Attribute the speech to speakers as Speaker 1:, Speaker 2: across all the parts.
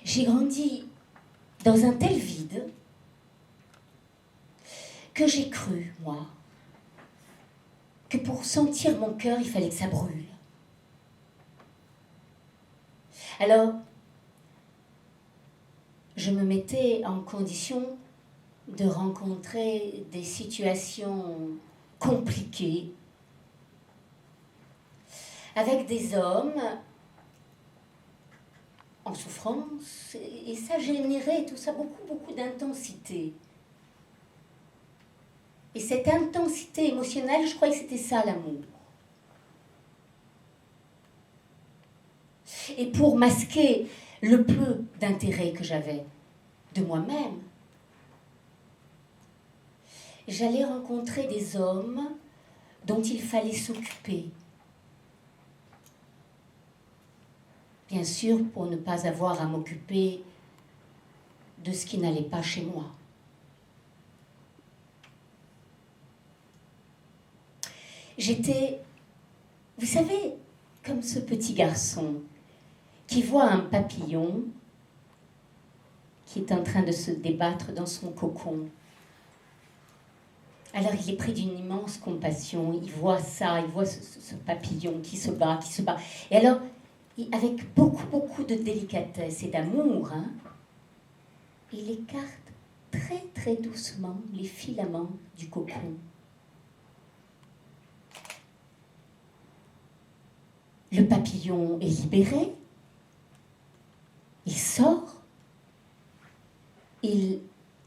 Speaker 1: J'ai grandi dans un tel vide que j'ai cru, moi, que pour sentir mon cœur, il fallait que ça brûle. Alors, je me mettais en condition de rencontrer des situations compliquées avec des hommes en souffrance, et ça générait tout ça beaucoup d'intensité. Et cette intensité émotionnelle, je croyais que c'était ça l'amour. Et pour masquer le peu d'intérêt que j'avais de moi-même, j'allais rencontrer des hommes dont il fallait s'occuper. Bien sûr, pour ne pas avoir à m'occuper de ce qui n'allait pas chez moi. J'étais, vous savez, comme ce petit garçon qui voit un papillon qui est en train de se débattre dans son cocon. Alors il est pris d'une immense compassion, il voit ça, il voit ce papillon qui se bat. Et alors, avec beaucoup de délicatesse et d'amour, il écarte très doucement les filaments du cocon. Le papillon est libéré, il sort, il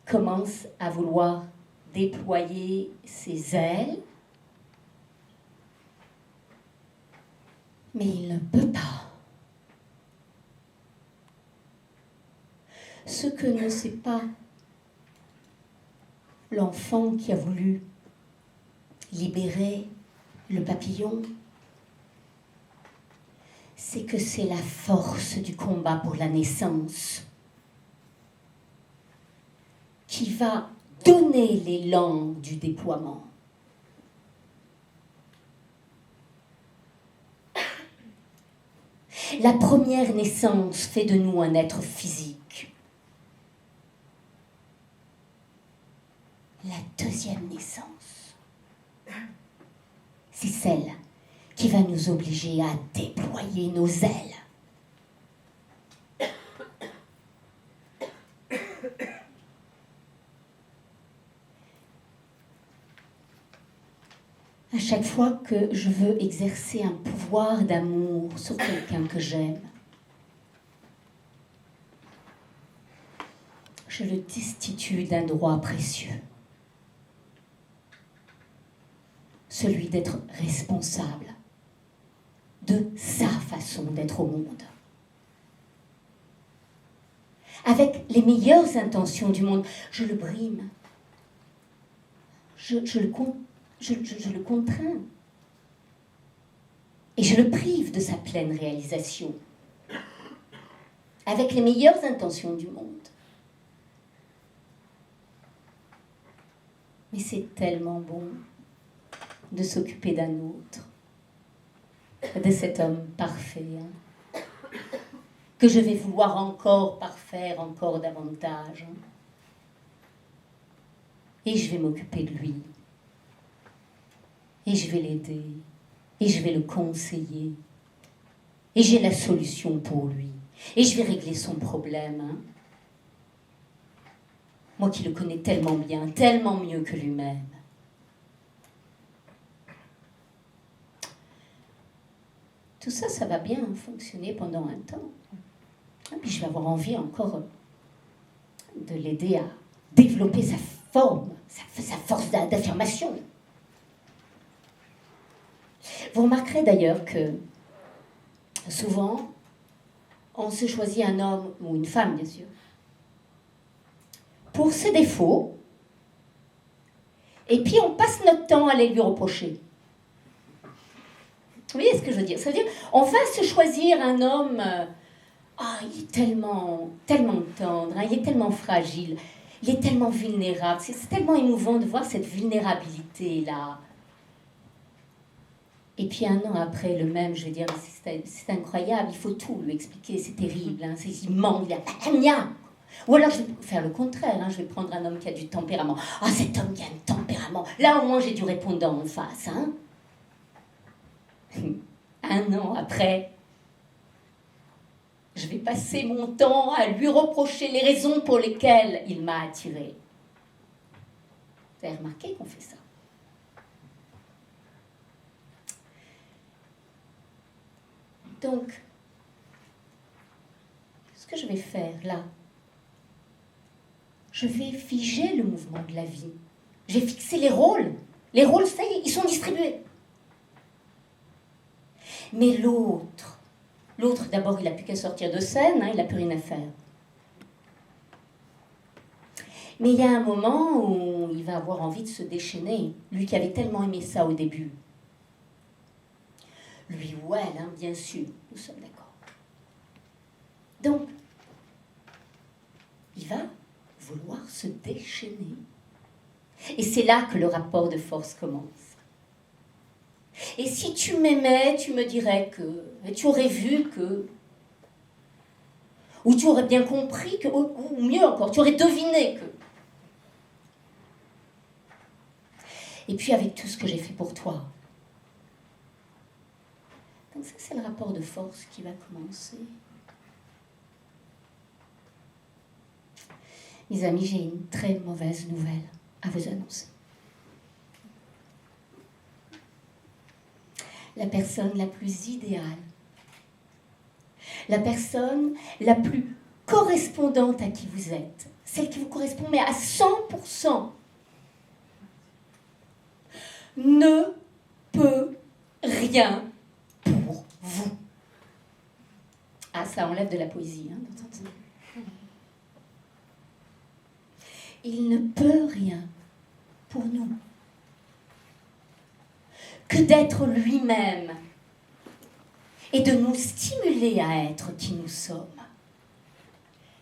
Speaker 1: commence à vouloir déployer ses ailes, mais il ne peut pas. Ce que ne sait pas l'enfant qui a voulu libérer le papillon, c'est que c'est la force du combat pour la naissance qui va donner l'élan du déploiement. La première naissance fait de nous un être physique. La deuxième naissance, c'est celle qui va nous obliger à déployer nos ailes. À chaque fois que je veux exercer un pouvoir d'amour sur quelqu'un que j'aime, je le destitue d'un droit précieux. Celui d'être responsable de sa façon d'être au monde. Avec les meilleures intentions du monde, je le brime. Je le contrains. Et je le prive de sa pleine réalisation. Avec les meilleures intentions du monde. Mais c'est tellement bon de s'occuper d'un autre, de cet homme parfait, que je vais vouloir encore parfaire encore davantage. Et je vais m'occuper de lui. Et je vais l'aider. Et je vais le conseiller. Et j'ai la solution pour lui. Et je vais régler son problème. Moi qui le connais tellement bien, tellement mieux que lui-même. Tout ça, ça va bien fonctionner pendant un temps. Et puis je vais avoir envie encore de l'aider à développer sa forme, sa force d'affirmation. Vous remarquerez d'ailleurs que souvent, on se choisit un homme ou une femme, bien sûr, pour ses défauts, et puis on passe notre temps à les lui reprocher. Vous voyez ce que je veux dire? Ça veut dire, on va se choisir un homme, il est tellement tendre, il est tellement fragile, il est tellement vulnérable, c'est tellement émouvant de voir cette vulnérabilité-là. Et puis 1 an après, le même, je veux dire, c'est incroyable, il faut tout lui expliquer, c'est terrible, hein, il ment, il a gna. Ou alors je vais faire le contraire, hein, je vais prendre un homme qui a du tempérament. Ah, cet homme qui a un tempérament, là au moins j'ai du répondant en face. Hein. 1 an après, je vais passer mon temps à lui reprocher les raisons pour lesquelles il m'a attirée. Vous avez remarqué qu'on fait ça. Donc, ce que je vais faire là, je vais figer le mouvement de la vie. J'ai fixé les rôles. Les rôles, ça y est, ils sont distribués. Mais l'autre, d'abord, il n'a plus qu'à sortir de scène, hein, il n'a plus rien à faire. Mais il y a un moment où il va avoir envie de se déchaîner. Lui qui avait tellement aimé ça au début. Lui ou elle, hein, bien sûr, nous sommes d'accord. Donc, il va vouloir se déchaîner. Et c'est là que le rapport de force commence. Et si tu m'aimais, tu me dirais que, et tu aurais vu que, ou tu aurais bien compris que, ou mieux encore, tu aurais deviné que. Et puis avec tout ce que j'ai fait pour toi. Donc ça, c'est le rapport de force qui va commencer. Mes amis, j'ai une très mauvaise nouvelle à vous annoncer. La personne la plus idéale, la personne la plus correspondante à qui vous êtes, celle qui vous correspond, mais à 100%, ne peut rien pour vous. Ah, ça enlève de la poésie, hein, d'entendre ça. Il ne peut rien pour nous que d'être lui-même et de nous stimuler à être qui nous sommes.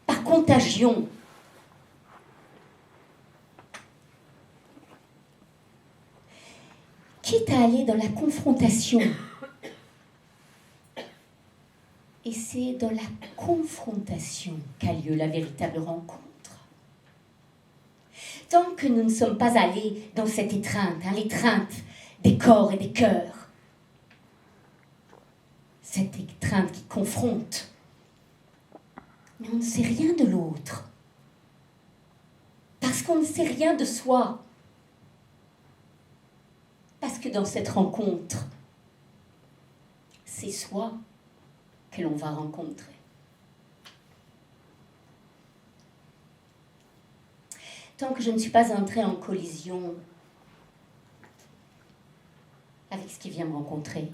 Speaker 1: Par contagion. Quitte à aller dans la confrontation. Et c'est dans la confrontation qu'a lieu la véritable rencontre. Tant que nous ne sommes pas allés dans cette étreinte, hein, l'étreinte des corps et des cœurs, cette étreinte qui confronte, mais on ne sait rien de l'autre, parce qu'on ne sait rien de soi, parce que dans cette rencontre, c'est soi que l'on va rencontrer. Tant que je ne suis pas entrée en collision avec ce qui vient me rencontrer,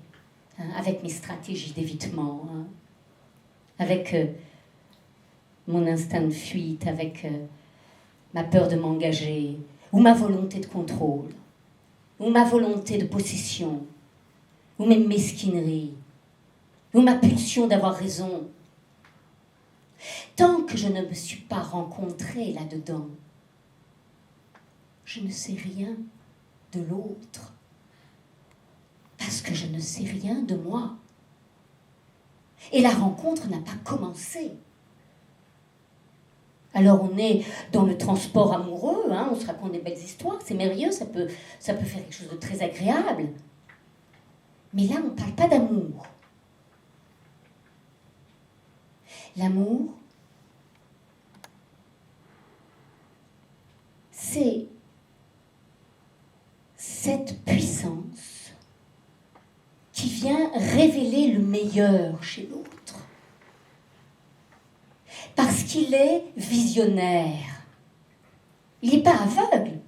Speaker 1: hein, avec mes stratégies d'évitement, hein, avec mon instinct de fuite, avec ma peur de m'engager, ou ma volonté de contrôle, ou ma volonté de possession, ou mes mesquineries, ou ma pulsion d'avoir raison. Tant que je ne me suis pas rencontrée là-dedans, je ne sais rien de l'autre. Parce que je ne sais rien de moi. Et la rencontre n'a pas commencé. Alors on est dans le transport amoureux, hein, on se raconte des belles histoires, c'est merveilleux, ça peut faire quelque chose de très agréable. Mais là, on ne parle pas d'amour. L'amour, c'est cette puissance qui vient révéler le meilleur chez l'autre. Parce qu'il est visionnaire. Il n'est pas aveugle.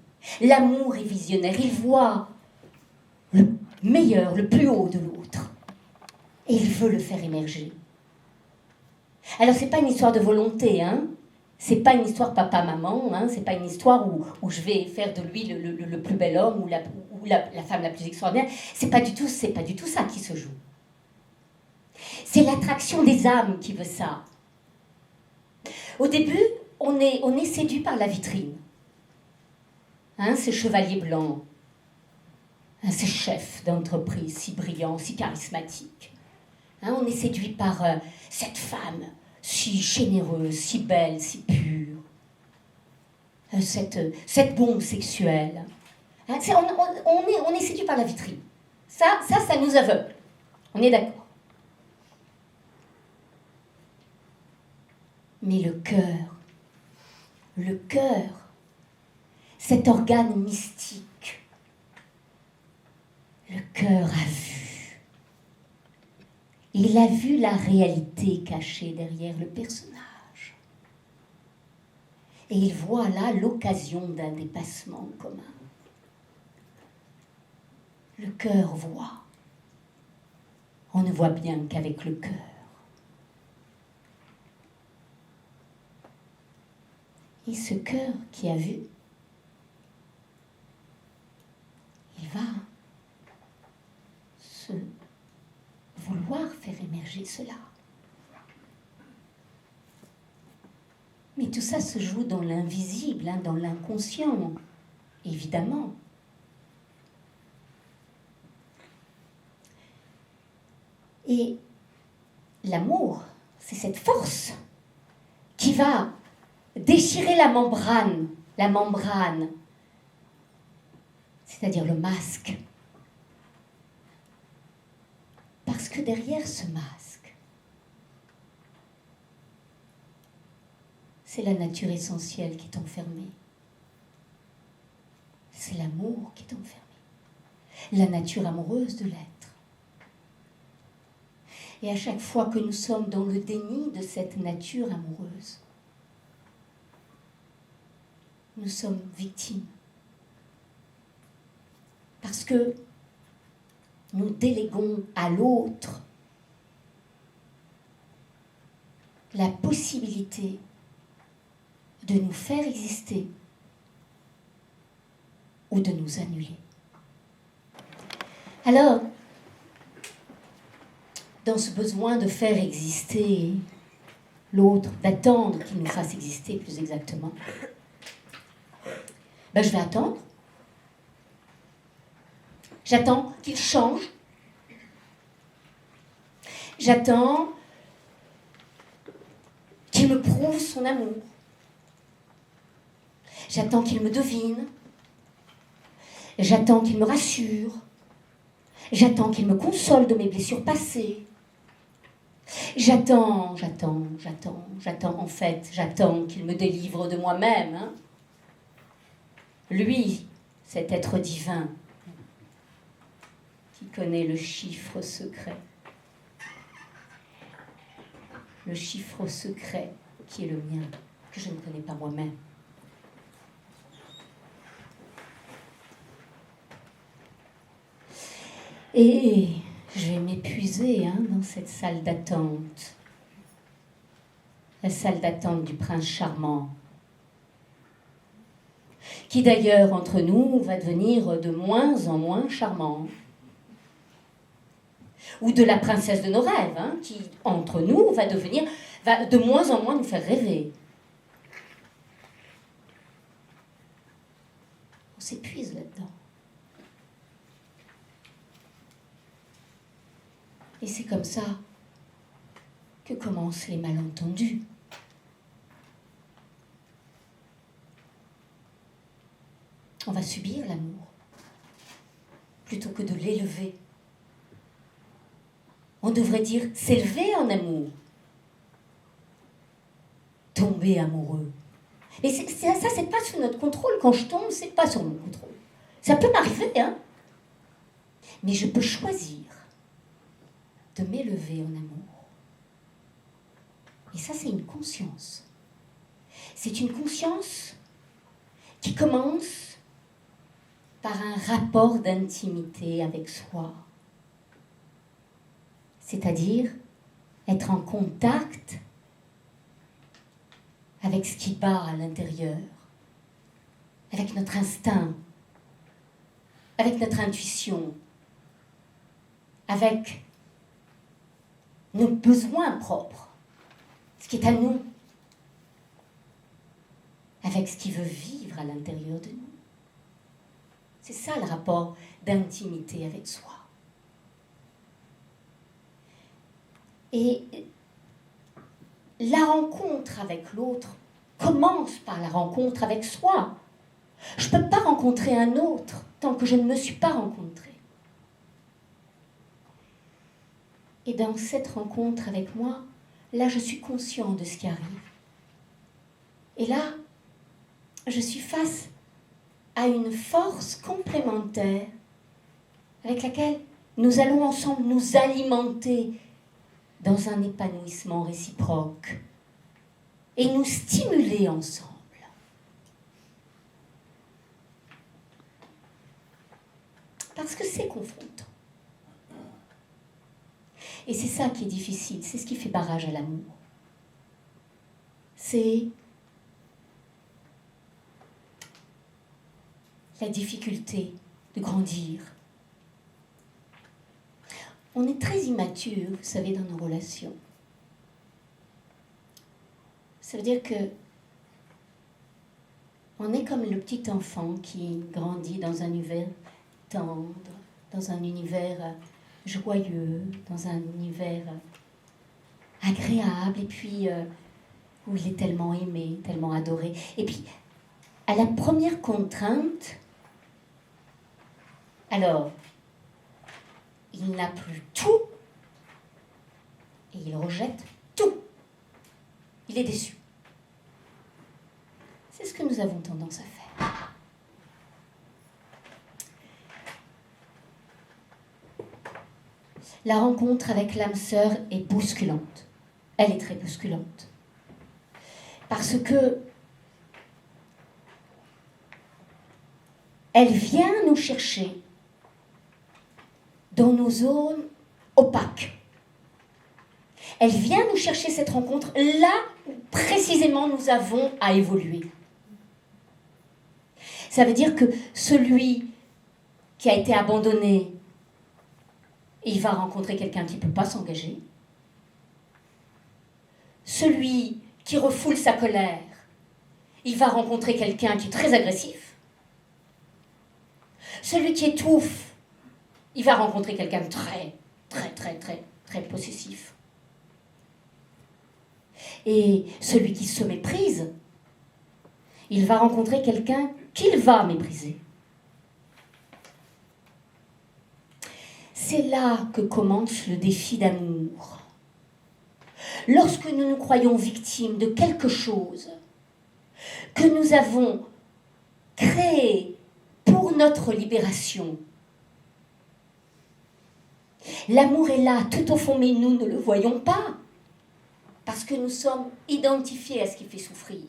Speaker 1: L'amour est visionnaire. Il voit le meilleur, le plus haut de l'autre. Et il veut le faire émerger. Alors, ce n'est pas une histoire de volonté, hein. C'est pas une histoire papa-maman, hein. C'est pas une histoire où je vais faire de lui le plus bel homme ou la femme la plus extraordinaire. C'est pas du tout ça qui se joue. C'est l'attraction des âmes qui veut ça. Au début, on est séduit par la vitrine. Hein, ce chevalier blanc. Ces chefs d'entreprise si brillants, si charismatiques. On est séduit par cette femme si généreuse, si belle, si pure. Cette bombe sexuelle. On est séduit par la vitrine. Ça nous aveugle. On est d'accord. Mais le cœur, cet organe mystique, le cœur a vu. Il a vu la réalité cachée derrière le personnage. Et il voit là l'occasion d'un dépassement commun. Le cœur voit. On ne voit bien qu'avec le cœur. Et ce cœur qui a vu, il va se vouloir faire émerger cela. Mais tout ça se joue dans l'invisible, dans l'inconscient, évidemment. Et l'amour, c'est cette force qui va déchirer la membrane, c'est-à-dire le masque. Parce que derrière ce masque, c'est la nature essentielle qui est enfermée. C'est l'amour qui est enfermé. La nature amoureuse de l'être. Et à chaque fois que nous sommes dans le déni de cette nature amoureuse, nous sommes victimes. Parce que nous déléguons à l'autre la possibilité de nous faire exister ou de nous annuler. Alors, dans ce besoin de faire exister l'autre, d'attendre qu'il nous fasse exister plus exactement, je vais attendre. J'attends qu'il change. J'attends qu'il me prouve son amour. J'attends qu'il me devine. J'attends qu'il me rassure. J'attends qu'il me console de mes blessures passées. J'attends. En fait, j'attends qu'il me délivre de moi-même. Lui, cet être divin, qui connaît le chiffre secret. Le chiffre secret qui est le mien, que je ne connais pas moi-même. Et je vais m'épuiser dans cette salle d'attente. La salle d'attente du prince charmant. Qui d'ailleurs, entre nous, va devenir de moins en moins charmant. Ou de la princesse de nos rêves, qui, entre nous, va de moins en moins nous faire rêver. On s'épuise là-dedans. Et c'est comme ça que commencent les malentendus. On va subir l'amour plutôt que de l'élever. On devrait dire s'élever en amour. Tomber amoureux. Mais ça, c'est pas sous notre contrôle. Quand je tombe, c'est pas sur mon contrôle. Ça peut m'arriver, mais je peux choisir de m'élever en amour. Et ça, c'est une conscience. C'est une conscience qui commence par un rapport d'intimité avec soi. C'est-à-dire être en contact avec ce qui bat à l'intérieur, avec notre instinct, avec notre intuition, avec nos besoins propres, ce qui est à nous, avec ce qui veut vivre à l'intérieur de nous. C'est ça le rapport d'intimité avec soi. Et la rencontre avec l'autre commence par la rencontre avec soi. Je ne peux pas rencontrer un autre tant que je ne me suis pas rencontrée. Et dans cette rencontre avec moi, là, je suis conscient de ce qui arrive. Et là, je suis face à une force complémentaire avec laquelle nous allons ensemble nous alimenter dans un épanouissement réciproque et nous stimuler ensemble. Parce que c'est confrontant. Et c'est ça qui est difficile, c'est ce qui fait barrage à l'amour. C'est la difficulté de grandir. On est très immature, vous savez, dans nos relations. Ça veut dire que on est comme le petit enfant qui grandit dans un univers tendre, dans un univers joyeux, dans un univers agréable, et puis où il est tellement aimé, tellement adoré. Et puis, à la première contrainte, alors, il n'a plus tout, et il rejette tout. Il est déçu. C'est ce que nous avons tendance à faire. La rencontre avec l'âme sœur est bousculante. Elle est très bousculante. Parce que elle vient nous chercher dans nos zones opaques. Elle vient nous chercher cette rencontre là où précisément nous avons à évoluer. Ça veut dire que celui qui a été abandonné, il va rencontrer quelqu'un qui ne peut pas s'engager. Celui qui refoule sa colère, il va rencontrer quelqu'un qui est très agressif. Celui qui étouffe, il va rencontrer quelqu'un de très possessif. Et celui qui se méprise, il va rencontrer quelqu'un qu'il va mépriser. C'est là que commence le défi d'amour. Lorsque nous nous croyons victimes de quelque chose que nous avons créé pour notre libération, l'amour est là, tout au fond, mais nous ne le voyons pas, parce que nous sommes identifiés à ce qui fait souffrir.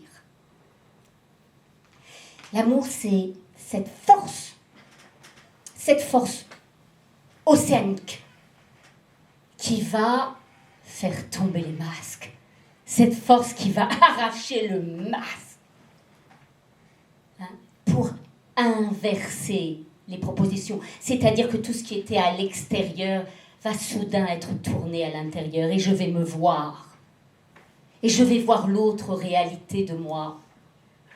Speaker 1: L'amour, c'est cette force océanique qui va faire tomber les masques, cette force qui va arracher le masque pour inverser les propositions, c'est-à-dire que tout ce qui était à l'extérieur va soudain être tourné à l'intérieur et je vais me voir et je vais voir l'autre réalité de moi.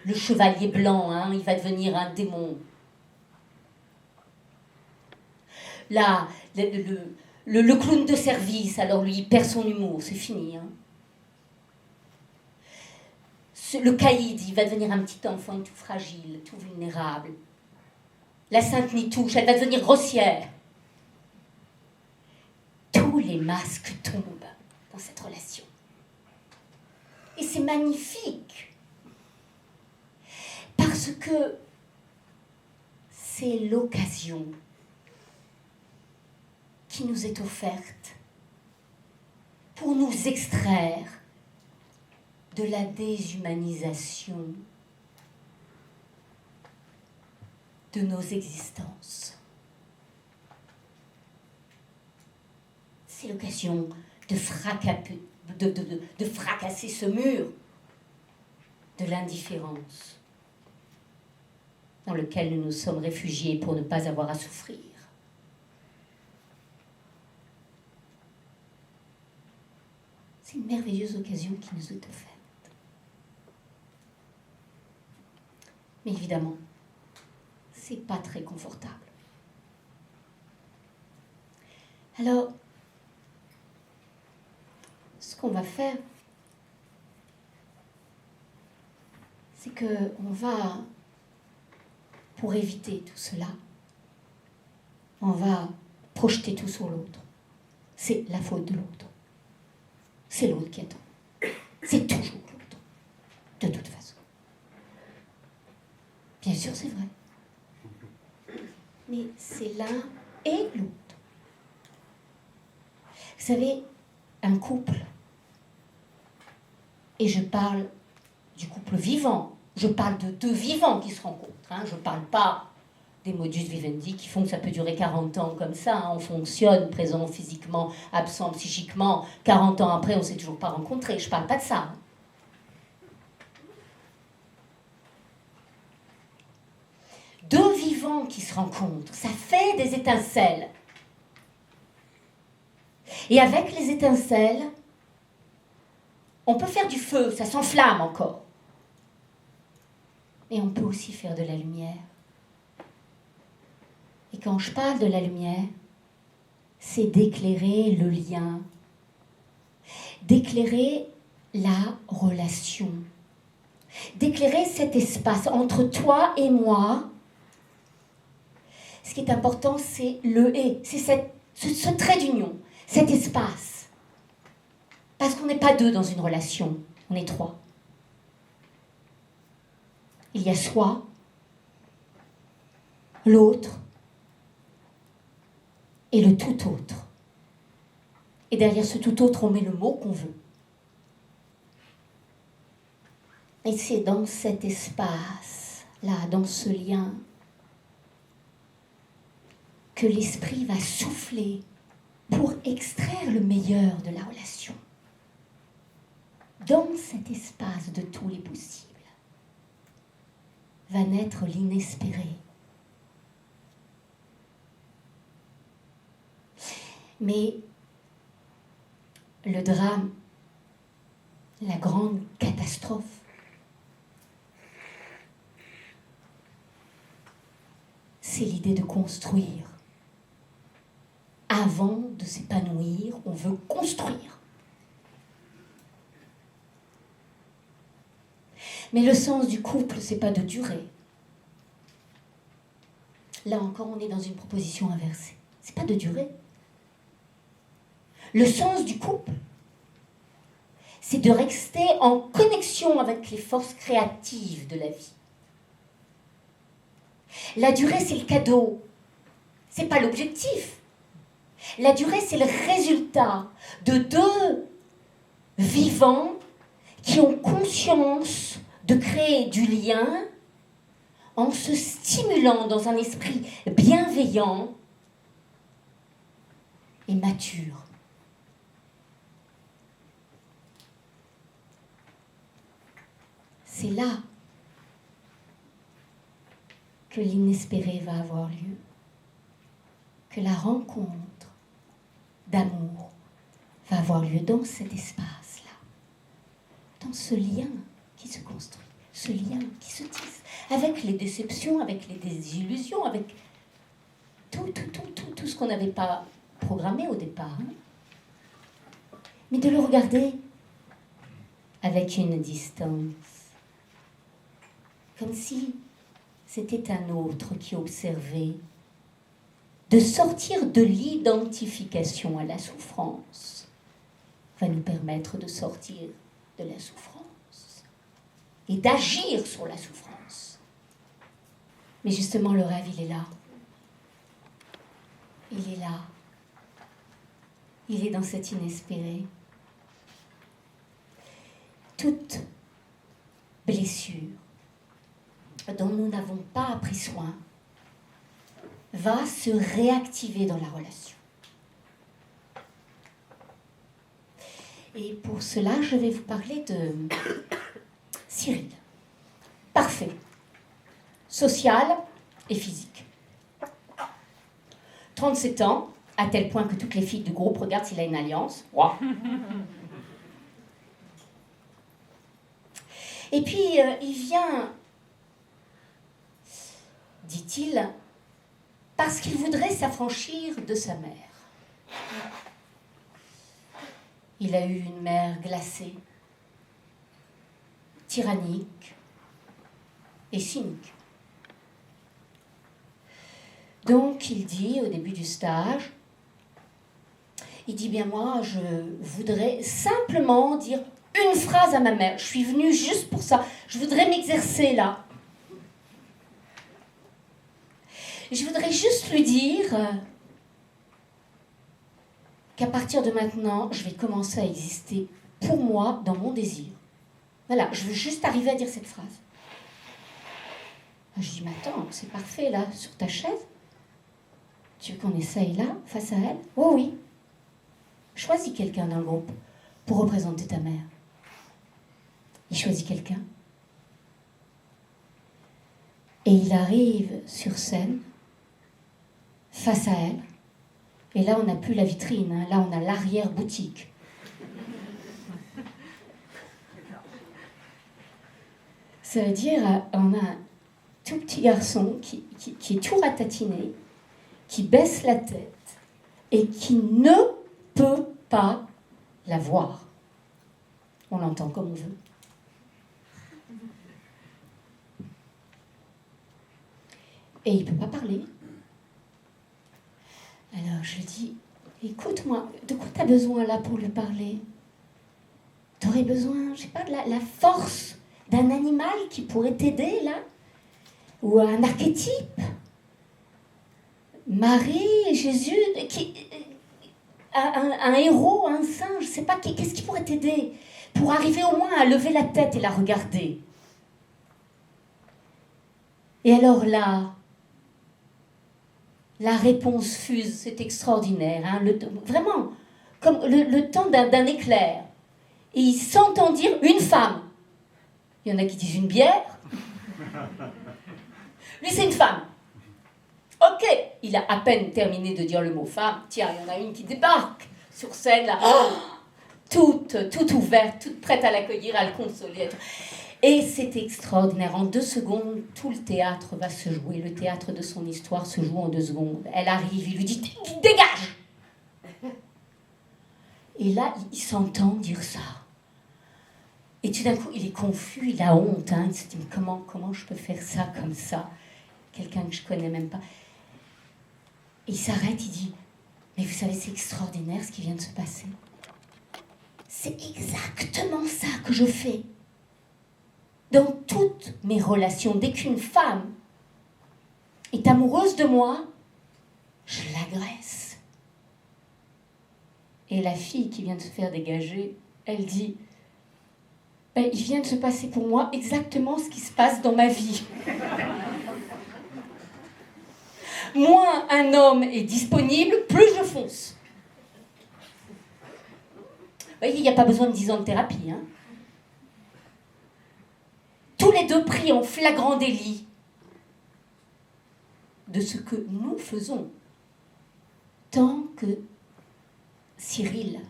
Speaker 1: Le chevalier blanc, il va devenir un démon. Là, le clown de service, alors lui, il perd son humour, c'est fini. Le caïd, il va devenir un petit enfant tout fragile, tout vulnérable. La sainte Nitouche, elle va devenir grossière. Tous les masques tombent dans cette relation. Et c'est magnifique. Parce que c'est l'occasion qui nous est offerte pour nous extraire de la déshumanisation de nos existences. C'est l'occasion de fracasser ce mur de l'indifférence dans lequel nous nous sommes réfugiés pour ne pas avoir à souffrir. C'est une merveilleuse occasion qui nous est offerte. Mais évidemment, c'est pas très confortable. Alors, ce qu'on va faire, c'est qu'on va, pour éviter tout cela, on va projeter tout sur l'autre. C'est la faute de l'autre. C'est l'autre qui attend. C'est toujours l'autre, de toute façon. Bien sûr, c'est vrai. Mais c'est l'un et l'autre. Vous savez, un couple, et je parle du couple vivant, je parle de deux vivants qui se rencontrent, hein. Je ne parle pas des modus vivendi qui font que ça peut durer 40 ans comme ça, hein. On fonctionne, présent physiquement, absent psychiquement, 40 ans après on ne s'est toujours pas rencontrés, je ne parle pas de ça, hein. Deux vivants qui se rencontrent, ça fait des étincelles. Et avec les étincelles, on peut faire du feu, ça s'enflamme encore. Mais on peut aussi faire de la lumière. Et quand je parle de la lumière, c'est d'éclairer le lien, d'éclairer la relation, d'éclairer cet espace entre toi et moi. Ce qui est important, c'est le « et », c'est ce trait d'union, cet espace. Parce qu'on n'est pas deux dans une relation, on est trois. Il y a soi, l'autre et le tout autre. Et derrière ce tout autre, on met le mot qu'on veut. Et c'est dans cet espace-là, dans ce lien, que l'esprit va souffler pour extraire le meilleur de la relation. Dans cet espace de tous les possibles va naître l'inespéré. Mais le drame, la grande catastrophe, c'est l'idée de construire. Avant de s'épanouir, on veut construire. Mais le sens du couple, c'est pas de durer. Là encore, on est dans une proposition inversée. C'est pas de durer. Le sens du couple, c'est de rester en connexion avec les forces créatives de la vie. La durée, c'est le cadeau. C'est pas l'objectif. La durée, c'est le résultat de deux vivants qui ont conscience de créer du lien en se stimulant dans un esprit bienveillant et mature. C'est là que l'inespéré va avoir lieu, que la rencontre d'amour va avoir lieu dans cet espace-là, dans ce lien qui se construit, ce lien qui se tisse, avec les déceptions, avec les désillusions, avec tout ce qu'on n'avait pas programmé au départ. Hein. Mais de le regarder avec une distance, comme si c'était un autre qui observait, de sortir de l'identification à la souffrance va nous permettre de sortir de la souffrance et d'agir sur la souffrance. Mais justement, le rêve, il est là. Il est là. Il est dans cet inespéré. Toute blessure dont nous n'avons pas pris soin va se réactiver dans la relation. Et pour cela, je vais vous parler de Cyril. Parfait. Social et physique. 37 ans, à tel point que toutes les filles du groupe regardent s'il a une alliance. Wow. Et puis, il vient dit-il, parce qu'il voudrait s'affranchir de sa mère. Il a eu une mère glacée, tyrannique et cynique. Donc il dit au début du stage, il dit bien moi je voudrais simplement dire une phrase à ma mère, je suis venue juste pour ça, je voudrais m'exercer là. Je voudrais juste lui dire qu'à partir de maintenant, je vais commencer à exister pour moi dans mon désir. Voilà, je veux juste arriver à dire cette phrase. Je dis, mais attends, c'est parfait là, sur ta chaise. Tu veux qu'on essaye là, face à elle? Oh oui. Choisis quelqu'un dans le groupe pour représenter ta mère. Il choisit quelqu'un. Et il arrive sur scène, face à elle. Et là, on n'a plus la vitrine, hein. Là, on a l'arrière-boutique. Ça veut dire, on a un tout petit garçon qui est tout ratatiné, qui baisse la tête et qui ne peut pas la voir. On l'entend comme on veut. Et il ne peut pas parler. Alors je lui dis, écoute-moi, de quoi tu as besoin là pour lui parler? Tu aurais besoin, je sais pas, de la force d'un animal qui pourrait t'aider là? Ou un archétype? Marie, Jésus, un héros, un saint, je sais pas, qu'est-ce qui pourrait t'aider? Pour arriver au moins à lever la tête et la regarder. Et alors là, la réponse fuse, c'est extraordinaire, hein, vraiment, comme le temps d'un éclair. Et il s'entend dire une femme. Il y en a qui disent une bière. Lui, c'est une femme. Ok, il a à peine terminé de dire le mot femme. Tiens, il y en a une qui débarque sur scène, là, toute ouverte, toute prête à l'accueillir, à le consoler. Et c'est extraordinaire. En 2 secondes, tout le théâtre va se jouer. Le théâtre de son histoire se joue en 2 secondes. Elle arrive, il lui dit « Dégage !» Et là, il s'entend dire ça. Et tout d'un coup, il est confus, il a honte. Hein. Il se dit « comment je peux faire ça comme ça ?» Quelqu'un que je ne connais même pas. Et il s'arrête, il dit « Mais vous savez, c'est extraordinaire ce qui vient de se passer. C'est exactement ça que je fais. Dans toutes mes relations, dès qu'une femme est amoureuse de moi, je l'agresse. » Et la fille qui vient de se faire dégager, elle dit « Il vient de se passer pour moi exactement ce qui se passe dans ma vie. » Moins un homme est disponible, plus je fonce. Vous voyez, il n'y a pas besoin de 10 ans de thérapie. Hein. Tous les deux pris en flagrant délit de ce que nous faisons. Tant que Cyril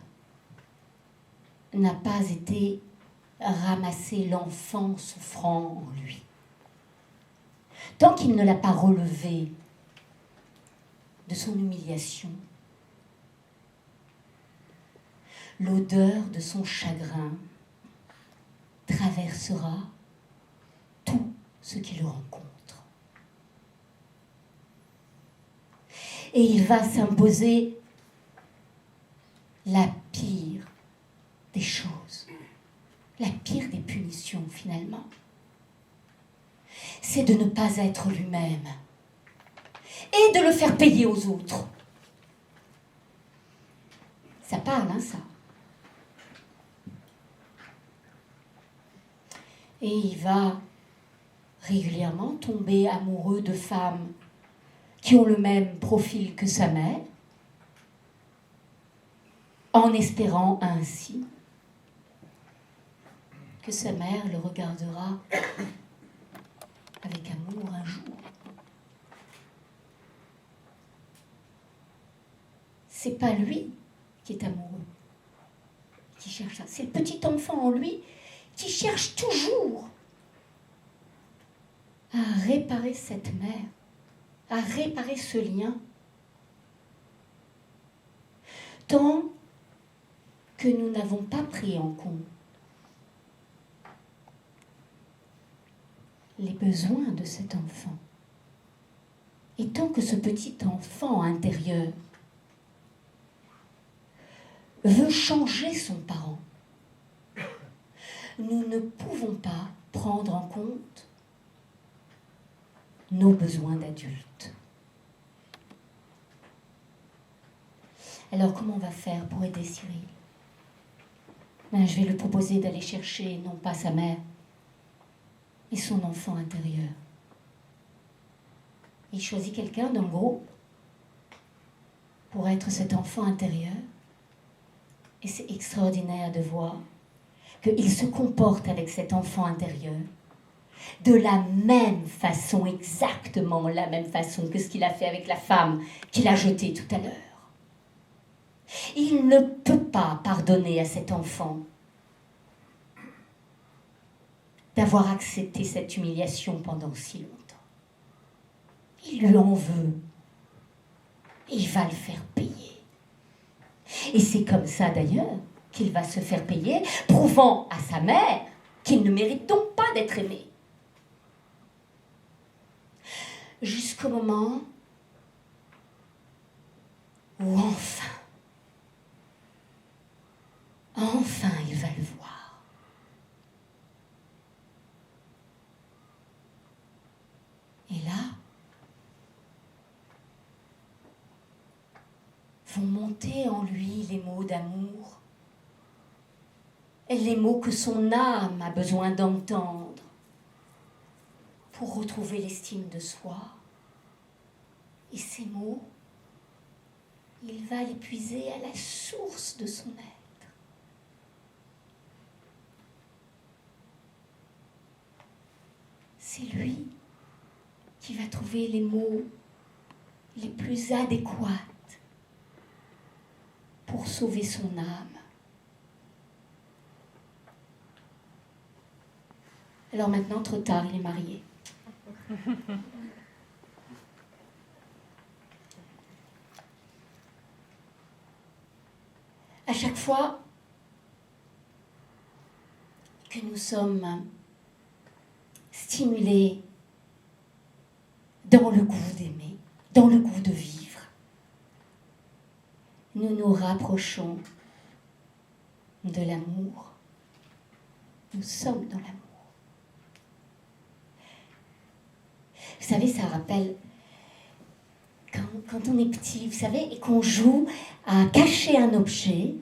Speaker 1: n'a pas été ramasser l'enfant souffrant en lui. Tant qu'il ne l'a pas relevé de son humiliation, l'odeur de son chagrin traversera tout ce qui le rencontre. Et il va s'imposer la pire des choses, la pire des punitions finalement. C'est de ne pas être lui-même et de le faire payer aux autres. Ça parle, hein, ça. Et il va régulièrement tomber amoureux de femmes qui ont le même profil que sa mère, en espérant ainsi que sa mère le regardera avec amour un jour. C'est pas lui qui est amoureux, qui cherche ça. C'est le petit enfant en lui qui cherche toujours à réparer cette mère à réparer ce lien tant que nous n'avons pas pris en compte les besoins de cet enfant. Et tant que ce petit enfant intérieur veut changer son parent, nous ne pouvons pas prendre en compte nos besoins d'adultes. Alors comment on va faire pour aider Cyril ? Je vais lui proposer d'aller chercher non pas sa mère, mais son enfant intérieur. Il choisit quelqu'un d'un groupe pour être cet enfant intérieur. Et c'est extraordinaire de voir qu'il se comporte avec cet enfant intérieur de la même façon, exactement la même façon que ce qu'il a fait avec la femme qu'il a jetée tout à l'heure. Il ne peut pas pardonner à cet enfant d'avoir accepté cette humiliation pendant si longtemps. Il lui en veut. Et il va le faire payer. Et c'est comme ça d'ailleurs qu'il va se faire payer, prouvant à sa mère qu'il ne mérite donc pas d'être aimé. Jusqu'au moment où enfin il va le voir. Et là, vont monter en lui les mots d'amour, et les mots que son âme a besoin d'entendre pour retrouver l'estime de soi. Et ces mots, il va les puiser à la source de son être. C'est lui qui va trouver les mots les plus adéquats pour sauver son âme. Alors maintenant, trop tard, il est marié. À chaque fois que nous sommes stimulés dans le goût d'aimer, dans le goût de vivre, nous nous rapprochons de l'amour. Nous sommes dans l'amour. Vous savez, ça rappelle quand on est petit, vous savez, et qu'on joue à cacher un objet,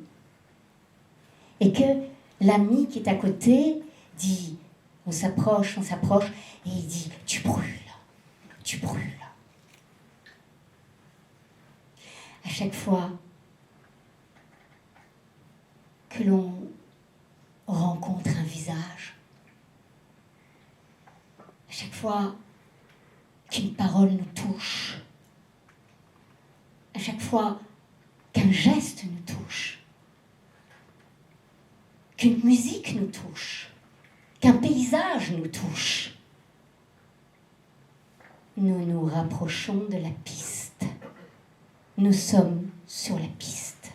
Speaker 1: et que l'ami qui est à côté dit, on s'approche, et il dit, tu brûles. À chaque fois que l'on rencontre un visage, à chaque fois qu'une parole nous touche, à chaque fois qu'un geste nous touche, qu'une musique nous touche, qu'un paysage nous touche, nous nous rapprochons de la piste. Nous sommes sur la piste.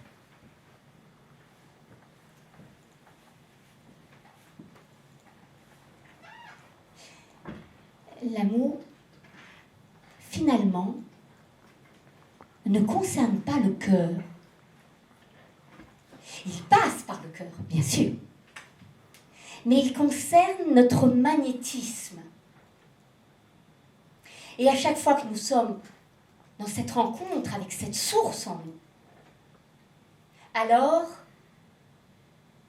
Speaker 1: L'amour, finalement, ne concerne pas le cœur. Il passe par le cœur, bien sûr. Mais il concerne notre magnétisme. Et à chaque fois que nous sommes dans cette rencontre avec cette source en nous, alors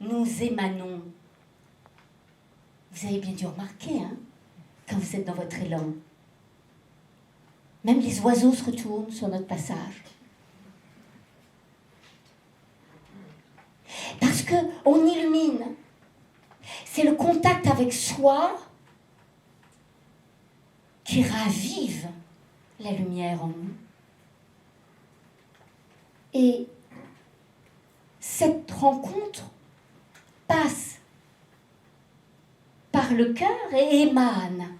Speaker 1: nous émanons. Vous avez bien dû remarquer, quand vous êtes dans votre élan. Même les oiseaux se retournent sur notre passage. Parce qu'on illumine. C'est le contact avec soi qui ravive la lumière en nous. Et cette rencontre passe par le cœur et émane.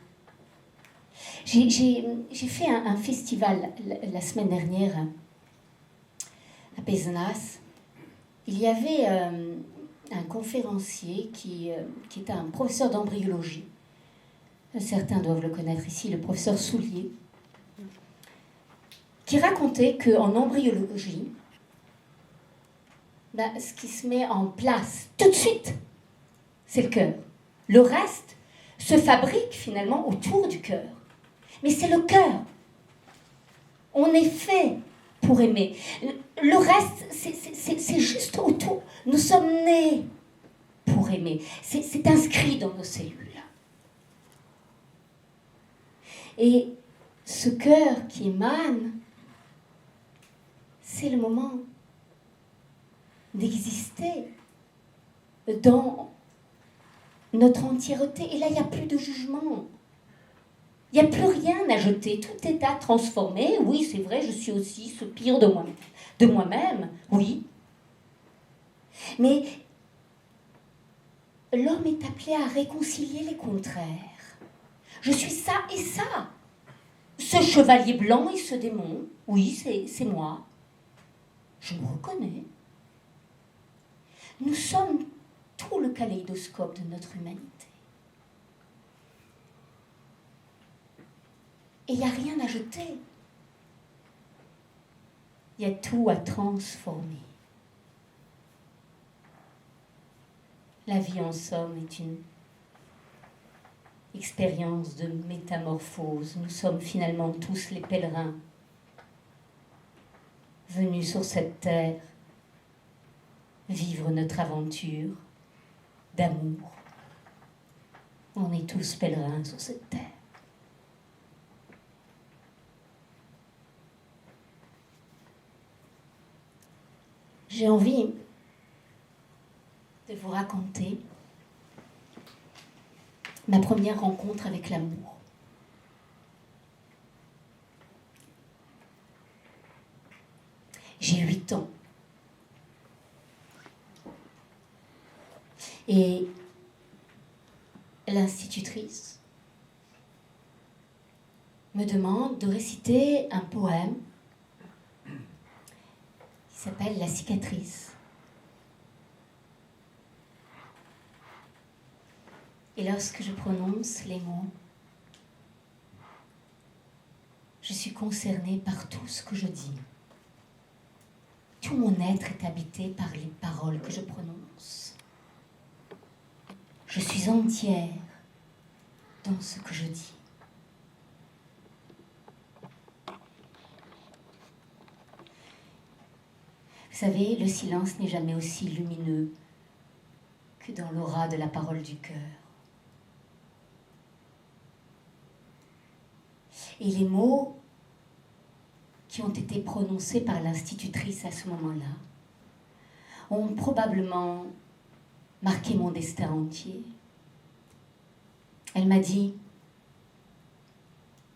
Speaker 1: J'ai fait un festival la semaine dernière à Pézenas. Il y avait un conférencier qui était un professeur d'embryologie. Certains doivent le connaître ici, le professeur Soulier, qui racontait qu'en embryologie, ce qui se met en place tout de suite, c'est le cœur. Le reste se fabrique finalement autour du cœur. Mais c'est le cœur. On est fait pour aimer. Le reste, c'est juste autour. Nous sommes nés pour aimer. C'est inscrit dans nos cellules. Et ce cœur qui émane, c'est le moment d'exister dans notre entièreté. Et là, il n'y a plus de jugement. Il n'y a plus rien à jeter. Tout est à transformer. Oui, c'est vrai, je suis aussi ce pire de moi-même. Oui. Mais l'homme est appelé à réconcilier les contraires. Je suis ça et ça. Ce chevalier blanc et ce démon, oui, c'est moi. Je me reconnais. Nous sommes tout le kaléidoscope de notre humanité. Et il n'y a rien à jeter. Il y a tout à transformer. La vie, en somme, est une expérience de métamorphose. Nous sommes finalement tous les pèlerins venus sur cette terre vivre notre aventure d'amour. On est tous pèlerins sur cette terre. J'ai envie de vous raconter ma première rencontre avec l'amour. J'ai 8 ans. Et l'institutrice me demande de réciter un poème qui s'appelle « La cicatrice ». Et lorsque je prononce les mots, je suis concernée par tout ce que je dis. Tout mon être est habité par les paroles que je prononce. Je suis entière dans ce que je dis. Vous savez, le silence n'est jamais aussi lumineux que dans l'aura de la parole du cœur. Et les mots qui ont été prononcés par l'institutrice à ce moment-là ont probablement marqué mon destin entier. Elle m'a dit,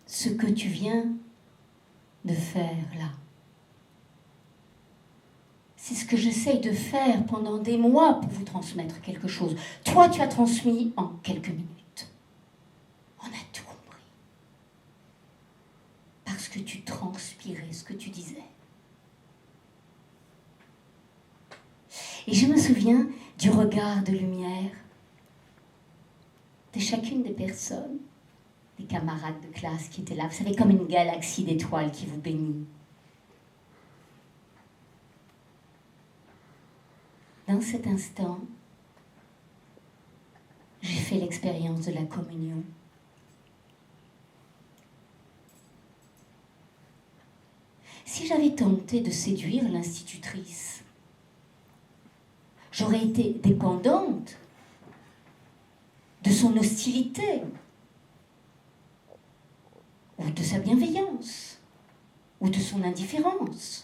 Speaker 1: ce que tu viens de faire là, c'est ce que j'essaye de faire pendant des mois pour vous transmettre quelque chose. Toi, tu as transmis en quelques minutes. On a tout compris. Parce que tu transpirais ce que tu disais. Et je me souviens du regard de lumière de chacune des personnes, des camarades de classe qui étaient là. Vous savez, comme une galaxie d'étoiles qui vous bénit. Dans cet instant, j'ai fait l'expérience de la communion. Si j'avais tenté de séduire l'institutrice, j'aurais été dépendante de son hostilité ou de sa bienveillance ou de son indifférence.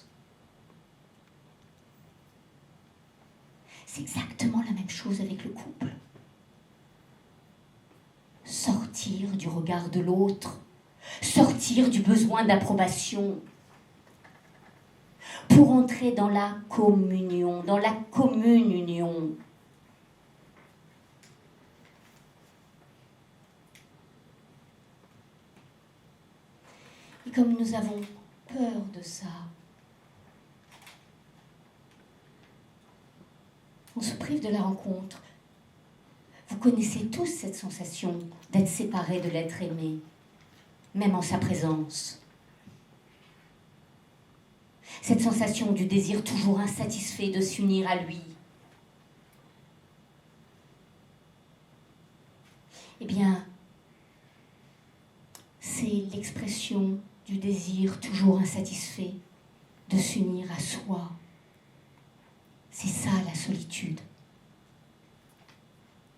Speaker 1: C'est exactement la même chose avec le couple. Sortir du regard de l'autre, sortir du besoin d'approbation, pour entrer dans la communion, dans la commune union. Et comme nous avons peur de ça, on se prive de la rencontre. Vous connaissez tous cette sensation d'être séparé de l'être aimé, même en sa présence. Cette sensation du désir toujours insatisfait de s'unir à lui. Eh bien, c'est l'expression du désir toujours insatisfait de s'unir à soi. C'est ça la solitude.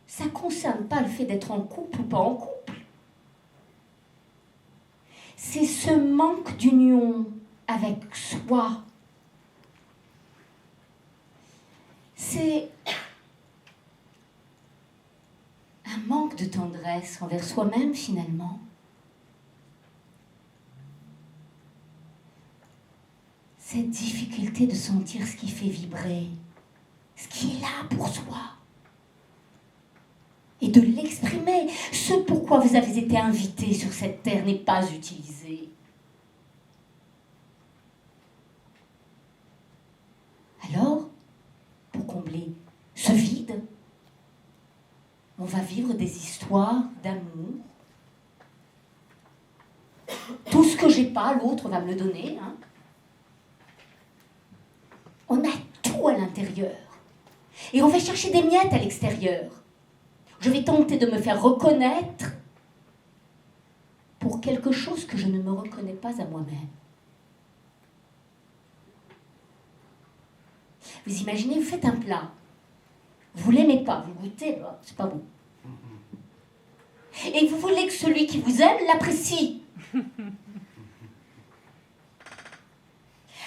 Speaker 1: Ça ne concerne pas le fait d'être en couple ou pas en couple. C'est ce manque d'union avec soi. C'est un manque de tendresse envers soi-même finalement. Cette difficulté de sentir ce qui fait vibrer, ce qui est là pour soi. Et de l'exprimer. Ce pourquoi vous avez été invité sur cette terre n'est pas utilisé. Alors, pour combler ce vide, on va vivre des histoires d'amour. Tout ce que j'ai pas, l'autre va me le donner. Hein. On a tout à l'intérieur. Et on va chercher des miettes à l'extérieur. Je vais tenter de me faire reconnaître pour quelque chose que je ne me reconnais pas à moi-même. Vous imaginez, vous faites un plat. Vous ne l'aimez pas, vous goûtez, bah, c'est pas bon. Et vous voulez que celui qui vous aime l'apprécie.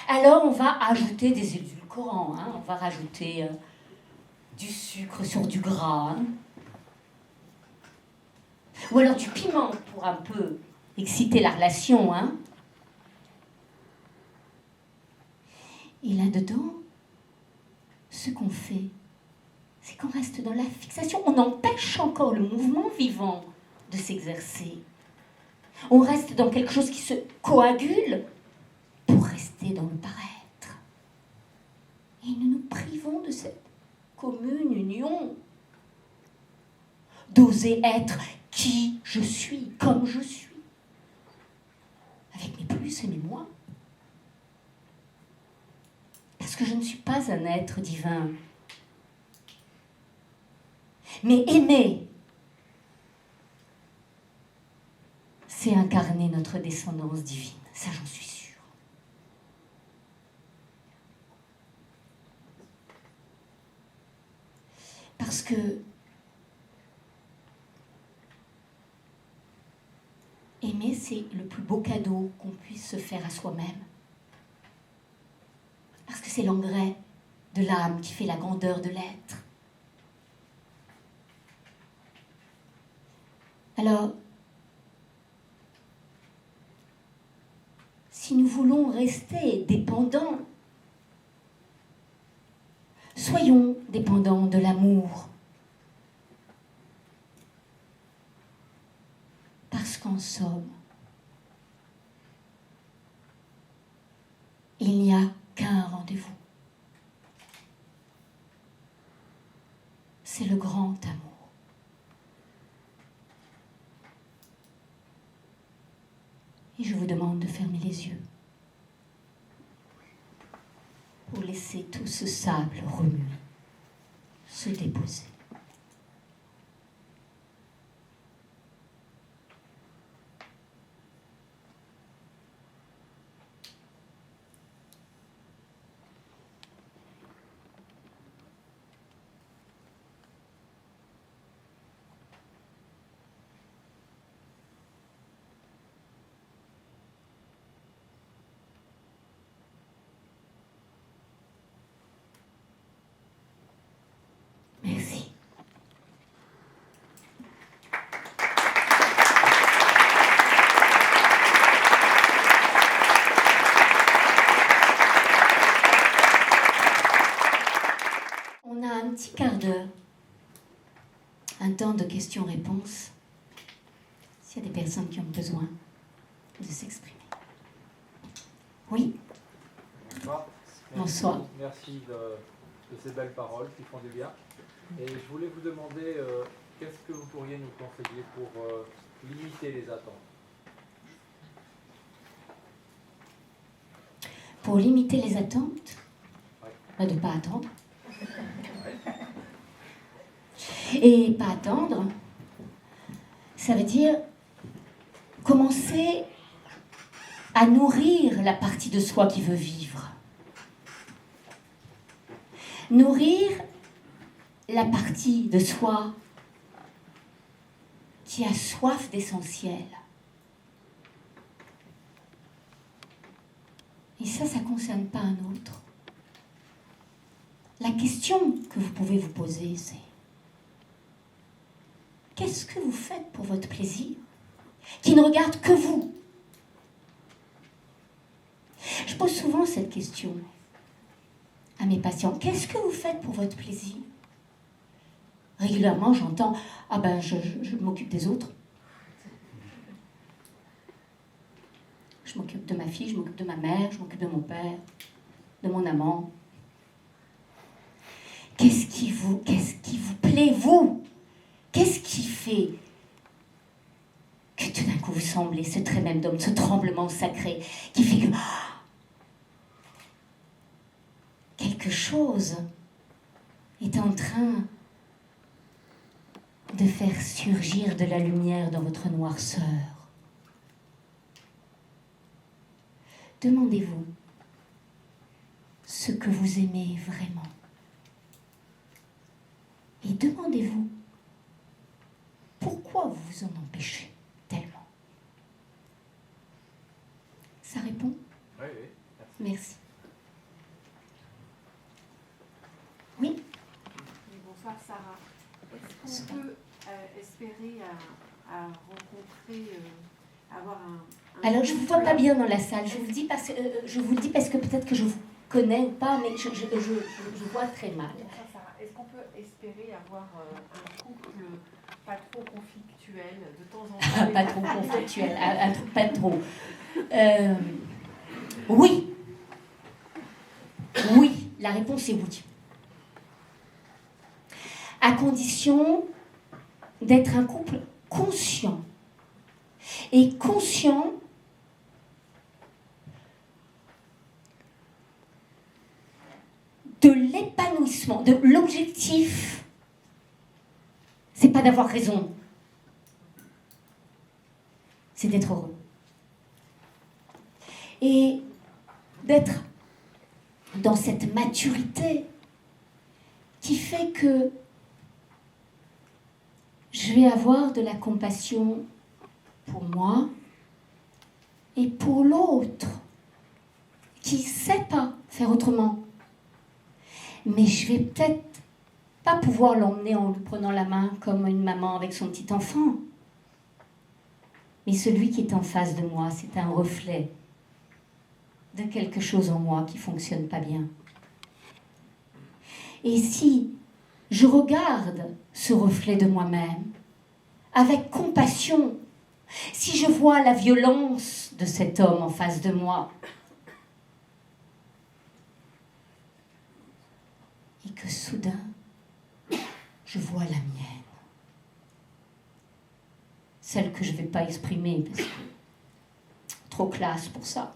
Speaker 1: Alors on va ajouter des édulcorants, hein. On va rajouter du sucre sur du gras. Hein. Ou alors du piment pour un peu exciter la relation. Hein. Et là-dedans, ce qu'on fait, c'est qu'on reste dans la fixation. On empêche encore le mouvement vivant de s'exercer. On reste dans quelque chose qui se coagule pour rester dans le paraître. Et nous nous privons de cette commune union. D'oser être qui je suis, comme je suis. Avec mes plus et mes moins. Parce que je ne suis pas un être divin. Mais aimer, c'est incarner notre descendance divine. Ça, j'en suis sûre. Parce que aimer, c'est le plus beau cadeau qu'on puisse se faire à soi-même. Parce que c'est l'engrais de l'âme qui fait la grandeur de l'être. Alors, si nous voulons rester dépendants, soyons dépendants de l'amour. Parce qu'en somme, il n'y a qu'un rendez-vous. C'est le grand amour. Et je vous demande de fermer les yeux pour laisser tout ce sable remuer, se déposer. Merci. On a un petit quart d'heure, un temps de questions-réponses, s'il y a des personnes qui ont besoin de s'exprimer. Oui.
Speaker 2: Bonsoir.
Speaker 1: Bonsoir.
Speaker 2: Merci de ces belles paroles qui font du bien. Et je voulais vous demander, qu'est-ce que vous pourriez nous conseiller pour limiter les attentes?
Speaker 1: Pour limiter les attentes,
Speaker 2: Ouais.
Speaker 1: de ne pas attendre. Et pas attendre, ça veut dire commencer à nourrir la partie de soi qui veut vivre. Nourrir la partie de soi qui a soif d'essentiel. Et ça ne concerne pas un autre. La question que vous pouvez vous poser, c'est: qu'est-ce que vous faites pour votre plaisir, qui ne regarde que vous? Je pose souvent cette question à mes patients. Qu'est-ce que vous faites pour votre plaisir? Régulièrement, j'entends: ah ben, je m'occupe des autres. Je m'occupe de ma fille, je m'occupe de ma mère, je m'occupe de mon père, de mon amant. Qu'est-ce qui vous plaît, vous? Qu'est-ce qui fait que tout d'un coup vous semblez ce trait même d'homme, ce tremblement sacré, qui fait que quelque chose est en train de faire surgir de la lumière dans votre noirceur? Demandez-vous ce que vous aimez vraiment. Et demandez-vous pourquoi vous vous en empêchez tellement. Ça répond?
Speaker 2: Oui, oui.
Speaker 1: Merci. Oui?
Speaker 3: Oui, bonsoir Sarah. Est-ce qu'on peut espérer à rencontrer, avoir un
Speaker 1: Alors je ne vous vois pas bien dans la salle, je vous le dis parce que peut-être que je vous connais ou pas, mais je vois très mal.
Speaker 3: Bonsoir Sarah. Est-ce qu'on peut espérer avoir un couple pas trop conflictuel de temps en temps?
Speaker 1: Pas trop conflictuel, un truc pas trop. Oui. Oui, la réponse est oui. À condition d'être un couple conscient. Et conscient de l'épanouissement, de l'objectif. C'est pas d'avoir raison. C'est d'être heureux. Et d'être dans cette maturité qui fait que je vais avoir de la compassion pour moi et pour l'autre qui ne sait pas faire autrement. Mais je vais peut-être pas pouvoir l'emmener en lui prenant la main comme une maman avec son petit enfant. Mais celui qui est en face de moi, c'est un reflet de quelque chose en moi qui ne fonctionne pas bien. Et si je regarde ce reflet de moi-même avec compassion, si je vois la violence de cet homme en face de moi, et que soudain, je vois la mienne, celle que je ne vais pas exprimer, parce que trop classe pour ça.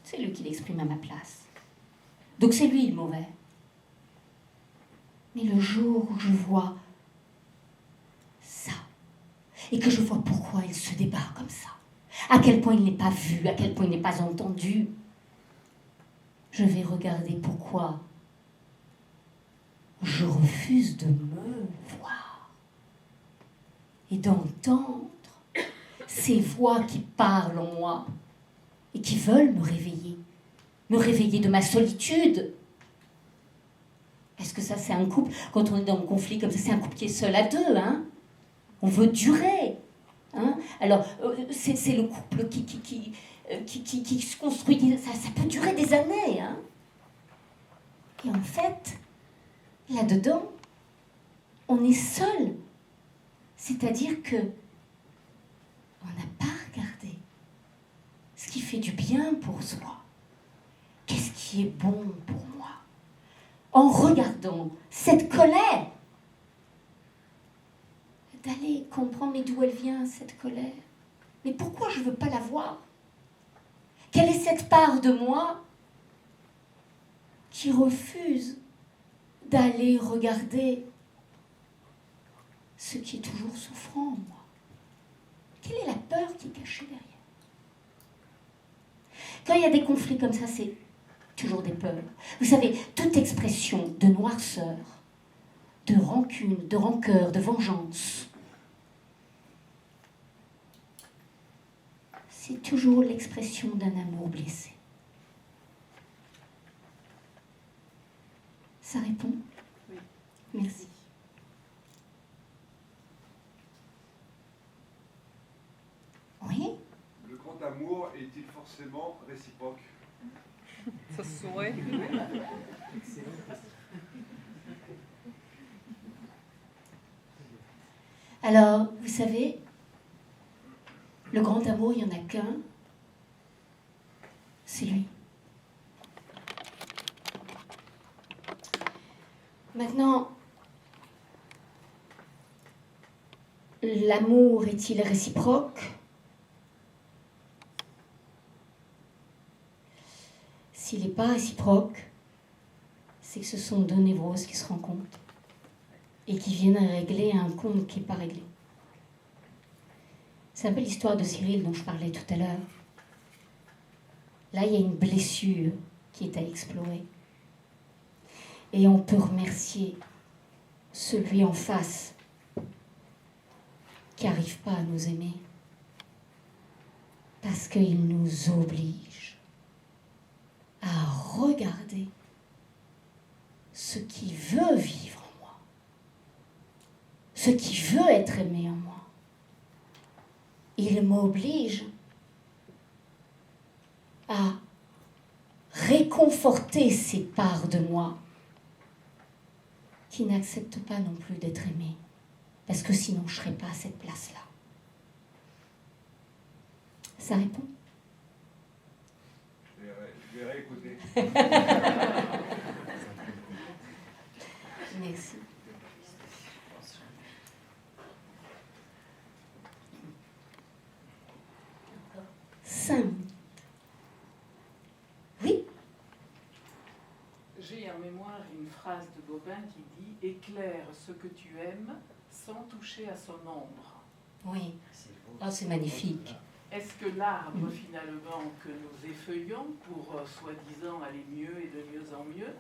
Speaker 1: C'est lui qui l'exprime à ma place. Donc c'est lui le mauvais. Mais le jour où je vois ça, et que je vois pourquoi il se débat comme ça, à quel point il n'est pas vu, à quel point il n'est pas entendu, je vais regarder pourquoi je refuse de me voir et d'entendre ces voix qui parlent en moi et qui veulent me réveiller de ma solitude. Est-ce que ça, c'est un couple, quand on est dans un conflit comme ça, c'est un couple qui est seul à deux, hein? On veut durer. Hein? Alors, c'est le couple qui se construit, ça peut durer des années. Hein? Et en fait, là-dedans, on est seul. C'est-à-dire que on n'a pas regardé ce ce qui fait du bien pour soi. Qu'est-ce qui est bon pour moi? En regardant cette colère, d'aller comprendre, mais d'où elle vient cette colère? Mais pourquoi je ne veux pas la voir? Quelle est cette part de moi qui refuse d'aller regarder ce qui est toujours souffrant en moi? Quelle est la peur qui est cachée derrière? Quand il y a des conflits comme ça, c'est toujours des peurs. Vous savez, toute expression de noirceur, de rancune, de rancœur, de vengeance, c'est toujours l'expression d'un amour blessé. Ça répond?
Speaker 3: Oui.
Speaker 1: Merci. Oui?
Speaker 4: Le grand amour est-il forcément réciproque?
Speaker 5: Ça se saurait.
Speaker 1: Alors, vous savez, le grand amour, il n'y en a qu'un, c'est lui. Maintenant, l'amour est-il réciproque? S'il n'est pas réciproque, c'est que ce sont deux névroses qui se rencontrent et qui viennent régler un compte qui n'est pas réglé. C'est un peu l'histoire de Cyril dont je parlais tout à l'heure. Là, il y a une blessure qui est à explorer. Et on peut remercier celui en face qui n'arrive pas à nous aimer parce qu'il nous oblige à regarder ce qui veut vivre en moi, ce qui veut être aimé en moi. Il m'oblige à réconforter ces parts de moi qui n'acceptent pas non plus d'être aimées, parce que sinon je ne serais pas à cette place-là. Ça répond?
Speaker 4: Je vais réécouter.
Speaker 1: Merci. Oui?
Speaker 6: J'ai en mémoire une phrase de Gobin qui dit « Éclaire ce que tu aimes sans toucher à son ombre
Speaker 1: Oui. Oh, c'est magnifique. ».
Speaker 6: Est-ce que l'arbre, finalement, que nous effeuillons pour soi-disant aller mieux et de mieux en mieux,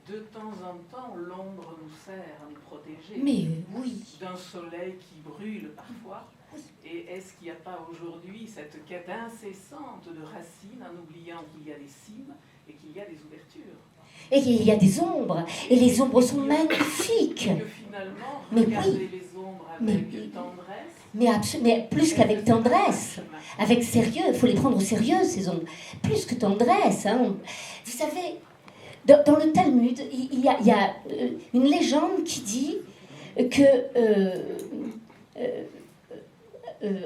Speaker 6: de temps en temps, l'ombre nous sert à nous protéger
Speaker 1: Mais oui.
Speaker 6: d'un soleil qui brûle parfois? Et est-ce qu'il n'y a pas aujourd'hui cette quête incessante de racines en oubliant qu'il y a des cimes et qu'il y a des ouvertures?
Speaker 1: Et il y a des ombres, et les ombres sont magnifiques.
Speaker 6: Et que finalement,
Speaker 1: Mais
Speaker 6: regarder
Speaker 1: oui.
Speaker 6: les ombres
Speaker 1: Mais
Speaker 6: avec
Speaker 1: oui.
Speaker 6: tendresse,
Speaker 1: Mais plus qu'avec tendresse, avec sérieux, il faut les prendre au sérieux, ces ombres. Plus que tendresse. Hein. Vous savez, dans le Talmud, il y a une légende qui dit que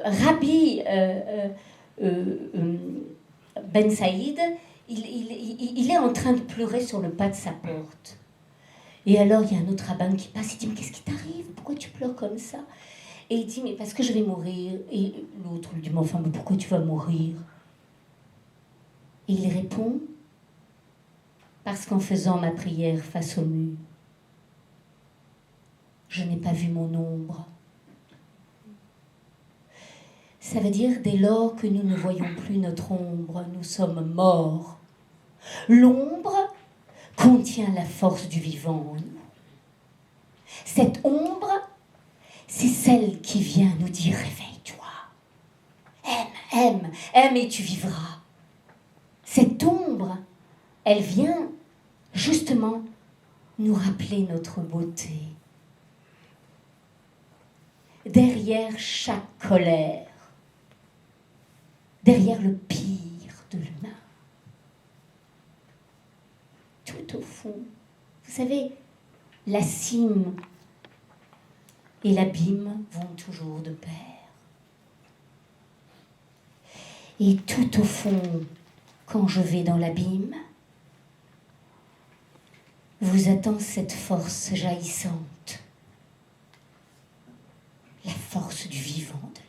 Speaker 1: Rabbi Ben Saïd, il est en train de pleurer sur le pas de sa porte. Et alors, il y a un autre rabbin qui passe, il dit « Mais qu'est-ce qui t'arrive? Pourquoi tu pleures comme ça ?» Et il dit « Mais parce que je vais mourir. » Et l'autre lui dit « Mais enfin, mais pourquoi tu vas mourir ?» Et il répond « Parce qu'en faisant ma prière face au mur, je n'ai pas vu mon ombre. » Ça veut dire, dès lors que nous ne voyons plus notre ombre, nous sommes morts. L'ombre contient la force du vivant en nous. Cette ombre, c'est celle qui vient nous dire « Réveille-toi, aime et tu vivras. » Cette ombre, elle vient justement nous rappeler notre beauté. Derrière chaque colère, derrière le pire de l'humain, tout au fond, vous savez, la cime et l'abîme vont toujours de pair. Et tout au fond, quand je vais dans l'abîme, vous attend cette force jaillissante, la force du vivant de